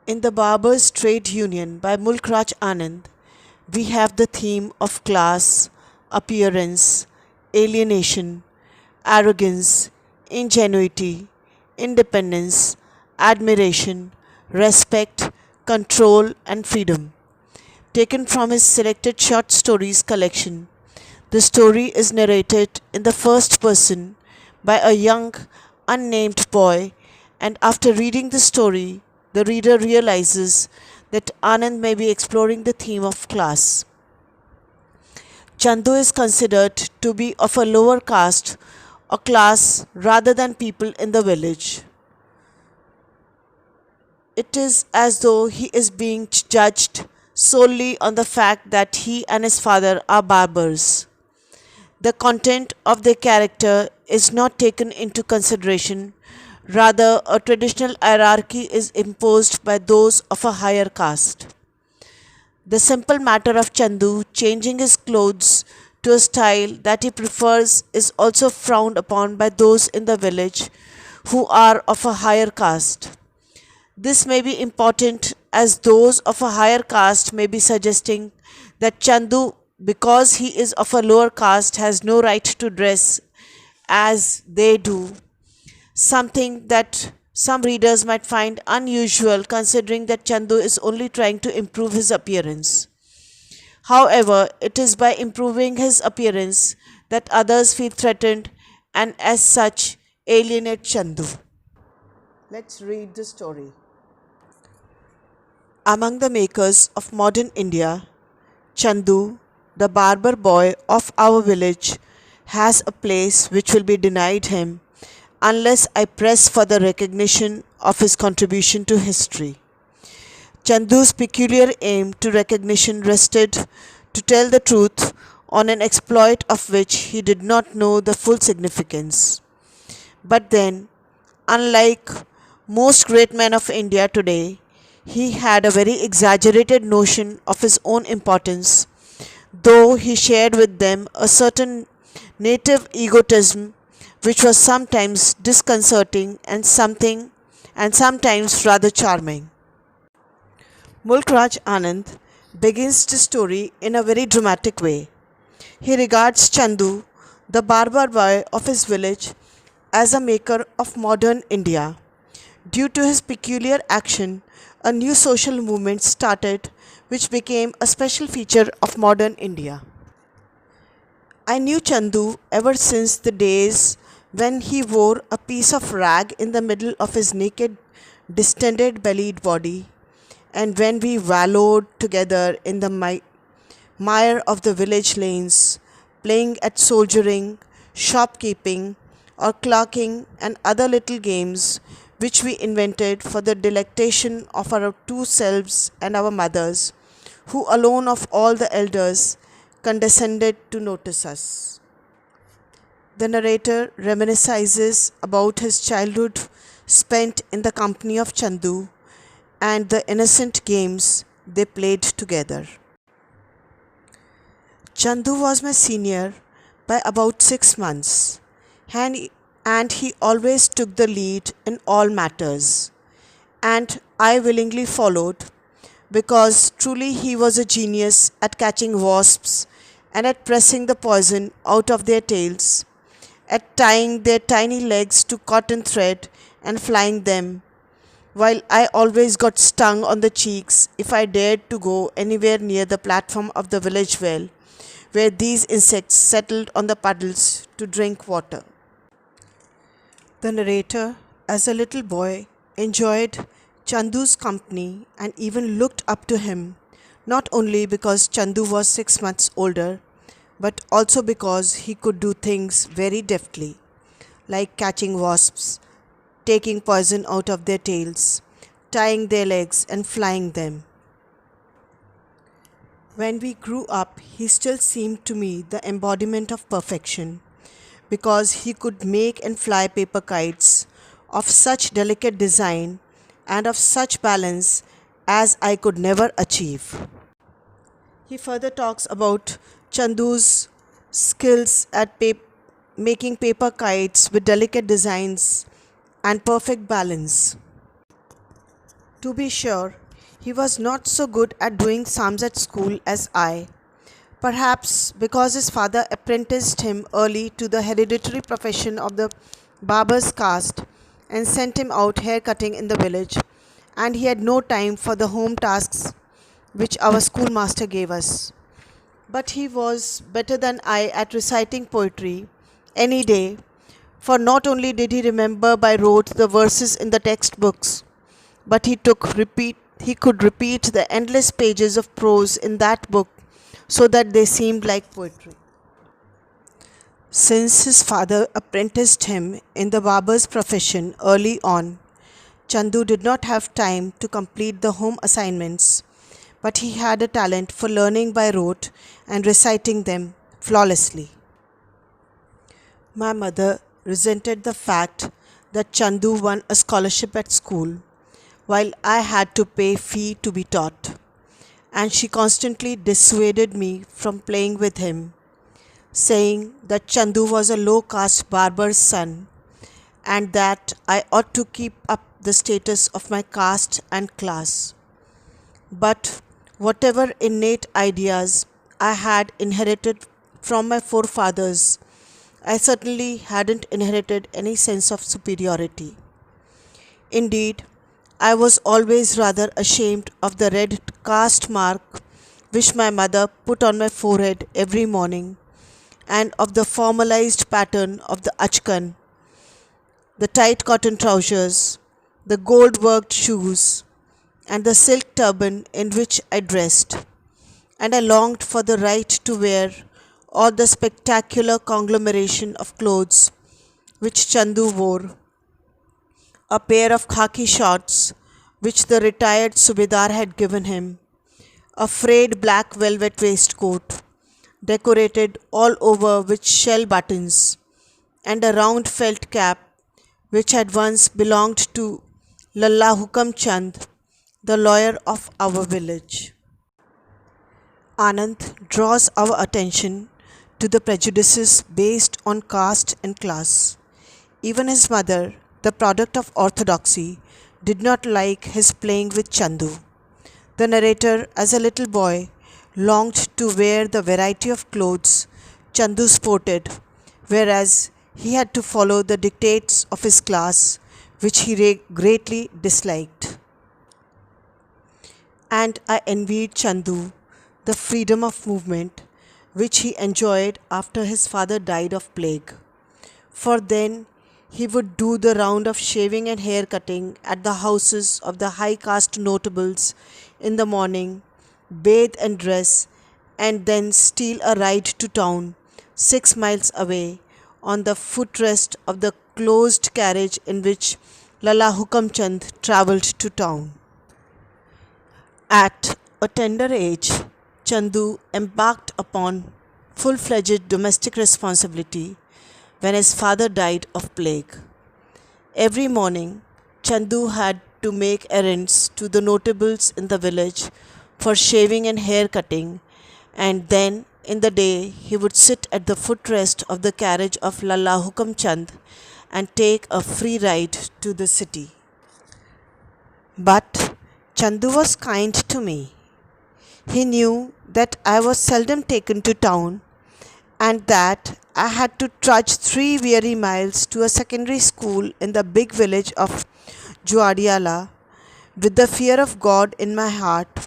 In the Barbers' Trade Union by Mulk Raj Anand, we have the theme of class, appearance, alienation, arrogance, ingenuity, independence, admiration, respect, control, and freedom. Taken from his selected short stories collection, the story is narrated in the first person by a young, unnamed boy, and after reading the story, the reader realizes that Anand may be exploring the theme of class. Chandu is considered to be of a lower caste or class rather than people in the village. It is as though he is being judged solely on the fact that he and his father are barbers. The content of their character is not taken into consideration, rather, a traditional hierarchy is imposed by those of a higher caste. The simple matter of Chandu changing his clothes to a style that he prefers is also frowned upon by those in the village who are of a higher caste. This may be important as those of a higher caste may be suggesting that Chandu, because he is of a lower caste, has no right to dress as they do, something that some readers might find unusual considering that Chandu is only trying to improve his appearance. However, it is by improving his appearance that others feel threatened and as such alienate Chandu. Let's read the story. Among the makers of modern India, Chandu, the barber boy of our village, has a place which will be denied him unless I press for the recognition of his contribution to history. Chandu's peculiar aim to recognition rested, to tell the truth, on an exploit of which he did not know the full significance. But then, unlike most great men of India today, he had a very exaggerated notion of his own importance, though he shared with them a certain native egotism which was sometimes disconcerting and sometimes rather charming. Mulk Raj Anand begins the story in a very dramatic way. He regards Chandu, the barber boy of his village, as a maker of modern India. Due to his peculiar action, a new social movement started which became a special feature of modern India. I knew Chandu ever since the days when he wore a piece of rag in the middle of his naked, distended bellied body, and when we wallowed together in the mire of the village lanes, playing at soldiering, shopkeeping, or clerking, and other little games which we invented for the delectation of our two selves and our mothers, who alone of all the elders condescended to notice us. The narrator reminisces about his childhood spent in the company of Chandu and the innocent games they played together. Chandu was my senior by about 6 months, and he always took the lead in all matters, and I willingly followed, because truly he was a genius at catching wasps and at pressing the poison out of their tails, at tying their tiny legs to cotton thread and flying them, while I always got stung on the cheeks if I dared to go anywhere near the platform of the village well, where these insects settled on the puddles to drink water. The narrator, as a little boy, enjoyed Chandu's company and even looked up to him, not only because Chandu was 6 months older, but also because he could do things very deftly, like catching wasps, taking poison out of their tails, tying their legs, and flying them. When we grew up, he still seemed to me the embodiment of perfection, because he could make and fly paper kites of such delicate design and of such balance as I could never achieve. He further talks about Chandu's skills at making paper kites with delicate designs and perfect balance. To be sure, he was not so good at doing sums at school as I, perhaps because his father apprenticed him early to the hereditary profession of the barber's caste and sent him out hair cutting in the village, and he had no time for the home tasks which our schoolmaster gave us. But he was better than I at reciting poetry any day, for not only did he remember by rote the verses in the textbooks, but he could repeat the endless pages of prose in that book so that they seemed like poetry. Since his father apprenticed him in the barber's profession early on, Chandu did not have time to complete the home assignments, but he had a talent for learning by rote and reciting them flawlessly. My mother resented the fact that Chandu won a scholarship at school, while I had to pay fee to be taught, and she constantly dissuaded me from playing with him, saying that Chandu was a low caste barber's son and that I ought to keep up the status of my caste and class. But whatever innate ideas I had inherited from my forefathers, I certainly hadn't inherited any sense of superiority. Indeed, I was always rather ashamed of the red caste mark which my mother put on my forehead every morning, and of the formalized pattern of the achkan, the tight cotton trousers, the gold worked shoes, and the silk turban in which I dressed, and I longed for the right to wear all the spectacular conglomeration of clothes which Chandu wore, a pair of khaki shorts which the retired Subedar had given him, a frayed black velvet waistcoat decorated all over with shell buttons, and a round felt cap which had once belonged to Lalla Hukam Chand, the lawyer of our village. Anand draws our attention to the prejudices based on caste and class. Even his mother, the product of orthodoxy, did not like his playing with Chandu. The narrator, as a little boy, longed to wear the variety of clothes Chandu sported, whereas he had to follow the dictates of his class, which he greatly disliked. And I envied Chandu the freedom of movement which he enjoyed after his father died of plague. For then he would do the round of shaving and hair cutting at the houses of the high caste notables in the morning, bathe and dress, and then steal a ride to town 6 miles away on the footrest of the closed carriage in which Lalla Hukam Chand travelled to town. At a tender age, Chandu embarked upon full-fledged domestic responsibility when his father died of plague. Every morning, Chandu had to make errands to the notables in the village for shaving and hair cutting, and then in the day he would sit at the footrest of the carriage of Lalla Hukam Chand and take a free ride to the city. But Chandu was kind to me. He knew that I was seldom taken to town and that I had to trudge 3 weary miles to a secondary school in the big village of Juadiala with the fear of God in my heart,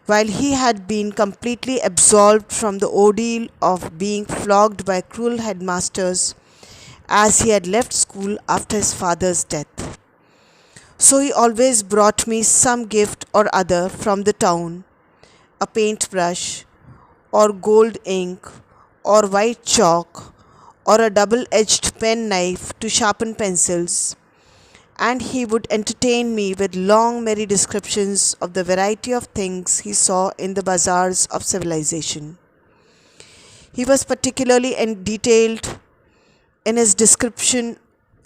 while he had been completely absolved from the ordeal of being flogged by cruel headmasters as he had left school after his father's death. So he always brought me some gift or other from the town, a paintbrush, or gold ink, or white chalk, or a double-edged penknife to sharpen pencils, and he would entertain me with long merry descriptions of the variety of things he saw in the bazaars of civilization. He was particularly detailed in his description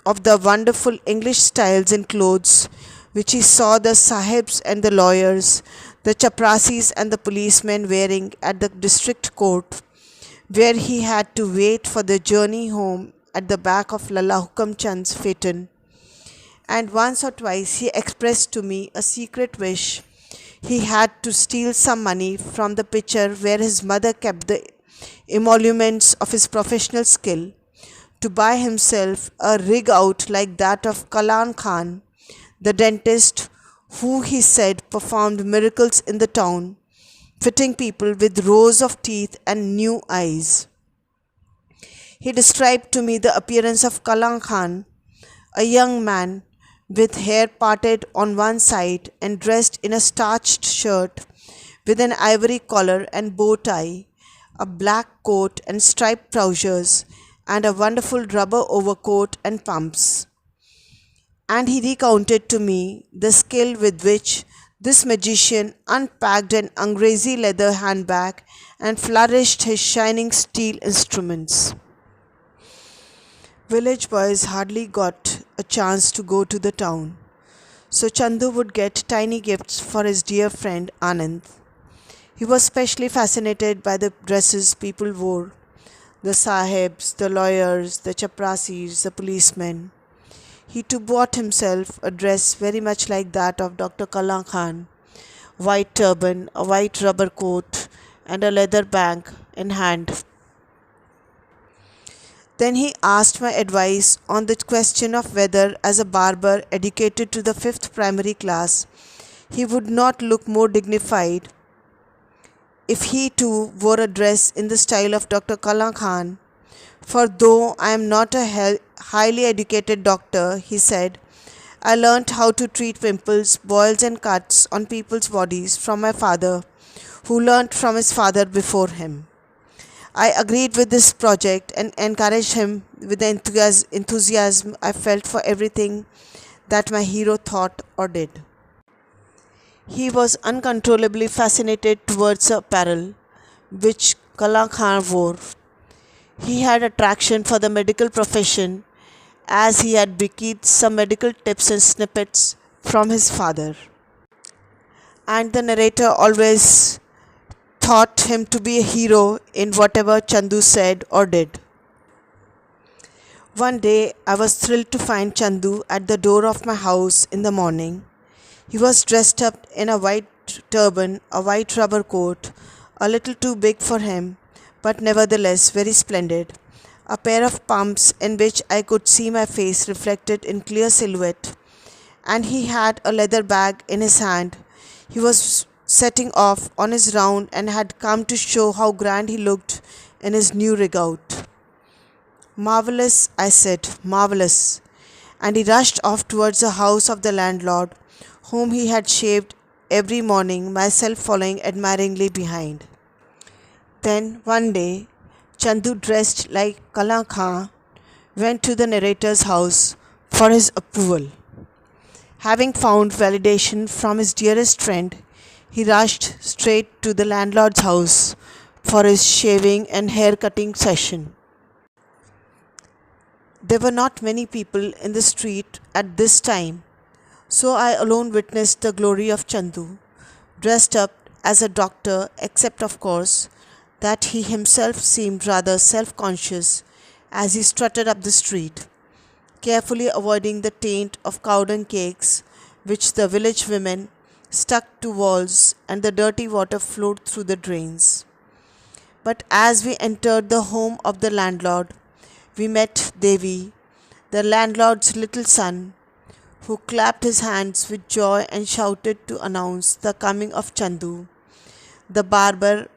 of the wonderful English styles in clothes which he saw the sahibs and the lawyers, the chaprasis and the policemen wearing at the district court, where he had to wait for the journey home at the back of Lalla Hukam Chand's phaeton, and once or twice he expressed to me a secret wish. He had to steal some money from the pitcher where his mother kept the emoluments of his professional skill to buy himself a rig out like that of Kalan Khan, the dentist, who he said performed miracles in the town, fitting people with rows of teeth and new eyes. He described to me the appearance of Kalan Khan, a young man with hair parted on one side and dressed in a starched shirt with an ivory collar and bow tie, a black coat and striped trousers, and a wonderful rubber overcoat and pumps. And he recounted to me the skill with which this magician unpacked an Angrezi leather handbag and flourished his shining steel instruments. Village boys hardly got a chance to go to the town, so Chandu would get tiny gifts for his dear friend Anand. He was specially fascinated by the dresses people wore, the sahibs, the lawyers, the chaprasis, the policemen. He too bought himself a dress very much like that of Dr. Kalan Khan, white turban, a white rubber coat, and a leather bag in hand. Then he asked my advice on the question of whether, as a barber educated to the fifth primary class, he would not look more dignified if he too wore a dress in the style of Dr. Kalan Khan. For though I am not a highly educated doctor, he said, I learnt how to treat pimples, boils, and cuts on people's bodies from my father, who learnt from his father before him. I agreed with this project and encouraged him with the enthusiasm I felt for everything that my hero thought or did. He was uncontrollably fascinated towards apparel which Kalan Khan wore. He had attraction for the medical profession as he had bequeathed some medical tips and snippets from his father. And the narrator always thought him to be a hero in whatever Chandu said or did. One day I was thrilled to find Chandu at the door of my house in the morning. He was dressed up in a white turban, a white rubber coat, a little too big for him, but nevertheless very splendid, a pair of pumps in which I could see my face reflected in clear silhouette, and he had a leather bag in his hand. He was setting off on his round and had come to show how grand he looked in his new rig out. Marvellous, I said, marvellous. And he rushed off towards the house of the landlord, whom he had shaved every morning, myself following admiringly behind. Then one day, Chandu, dressed like Kalan Khan, went to the narrator's house for his approval. Having found validation from his dearest friend, he rushed straight to the landlord's house for his shaving and hair cutting session. There were not many people in the street at this time, so I alone witnessed the glory of Chandu, dressed up as a doctor, except, of course, that he himself seemed rather self-conscious as he strutted up the street, carefully avoiding the taint of cow dung cakes which the village women stuck to walls and the dirty water flowed through the drains. But as we entered the home of the landlord, we met Devi, the landlord's little son, who clapped his hands with joy and shouted to announce the coming of Chandu, the barber,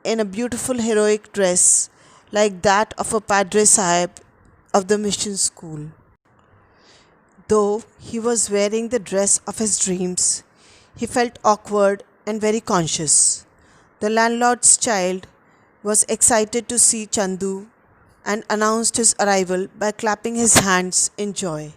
in a beautiful heroic dress like that of a Padre Sahib of the mission school. Though he was wearing the dress of his dreams, he felt awkward and very conscious. The landlord's child was excited to see Chandu and announced his arrival by clapping his hands in joy.